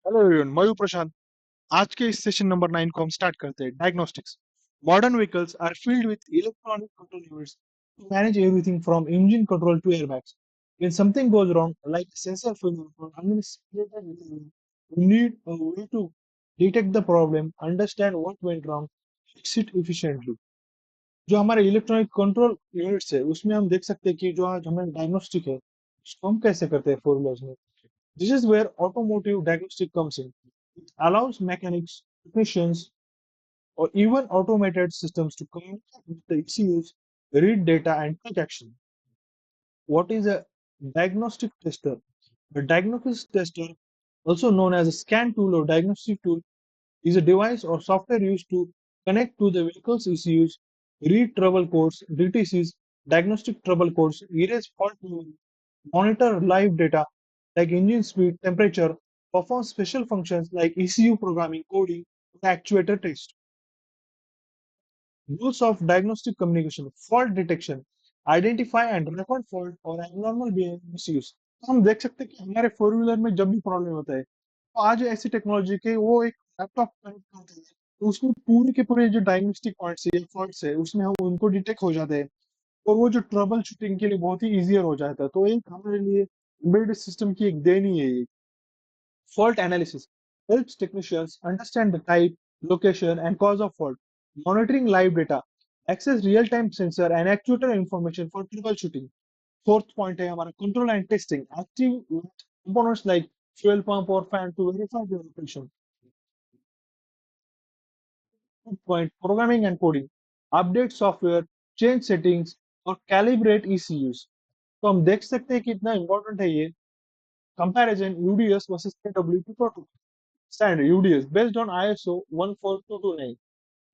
Hello everyone, मयूर प्रशांत। आज के इस सेशन नंबर 9 को हम स्टार्ट करते हैं। Diagnostics. Modern vehicles are filled with electronic control units to manage everything from engine control to airbags. When something goes wrong, like a sensor failure or unexpected failure, we need a way to detect the problem, understand what went wrong, fix it efficiently. जो हमारे electronic control units है उसमें हम देख सकते हैं कि जो आज हमें डायग्नोस्टिक है उसको हम कैसे करते हैं फोर व्हीलर्स में। This is where automotive diagnostic comes in. It allows mechanics, technicians, or even automated systems to communicate with the ECUs, read data, and take action. What is a diagnostic tester? A diagnostic tester, also known as a scan tool or diagnostic tool, is a device or software used to connect to the vehicle's ECUs, read trouble codes, DTCs, diagnostic trouble codes, erase fault memory, monitor live data like engine speed, temperature, perform special functions like ECU programming, coding, and actuator test. Use of diagnostic communication, fault detection, identify and record fault और abnormal behavior misuse। तो हम देख सकते हैं कि हमारे four wheeler में जब भी प्रॉब्लम होता है तो आज ऐसी टेक्नोलॉजी के वो एक लैपटॉप कनेक्ट करते हैं तो उसमें पूरे के पूरे जो डायग्नोस्टिक पॉइंट्स है फॉल्ट्स है उसमें हम उनको डिटेक्ट हो जाते हैं और वो जो ट्रबल शूटिंग के लिए बहुत ही इजियर हो जाता है। तो एक हमारे लिए एम्बेडेड सिस्टम की एक देन ही है ये। Fault analysis helps technicians understand the type, location, and cause of fault. Monitoring live data, access real-time sensor and actuator information for troubleshooting. Fourth point है हमारा control and testing, active with components like fuel pump or fan to verify their operation. Fifth point, programming and coding, update software, change settings और calibrate ECUs. तो हम देख सकते हैं कि इतना important है ये comparison UDS versus KWP protocol. Standard UDS based on ISO 14229,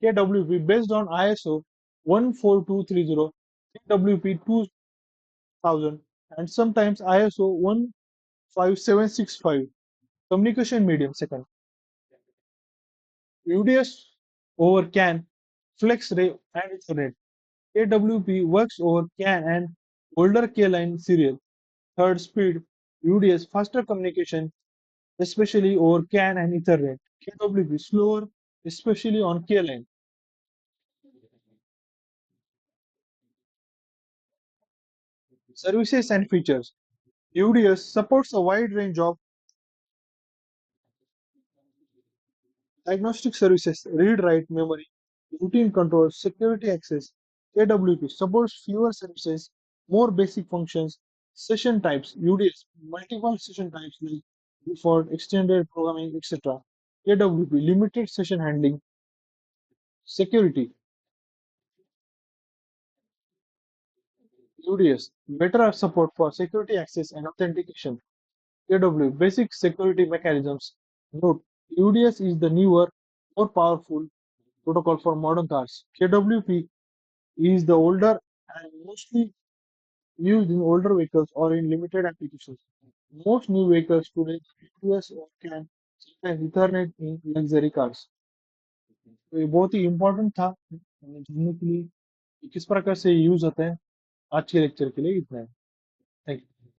KWP based on ISO 14230, KWP 2000, and sometimes ISO 15765. Communication medium second. UDS over CAN, FlexRay, and Ethernet. KWP works over CAN and older K-line serial. Third, speed. UDS faster communication, especially over CAN and Ethernet. KWP slower, especially on K-line. Services and features. UDS supports a wide range of diagnostic services, read-write memory, routine control, security access. KWP supports fewer services, more basic functions, session types. UDS multiple session types like default, extended programming, etc. KWP limited session handling. Security. UDS better support for security access and authentication. KW basic security mechanisms. Note: UDS is the newer, more powerful protocol for modern cars. KWP is the older and mostly used in older vehicles or in limited applications. Most new vehicles today UDS or CAN, sometimes Ethernet in luxury cars. तो ये बहुत ही important था हमें जानने के लिए कि किस प्रकार से यूज होता है। आज के लेक्चर के लिए इतना है।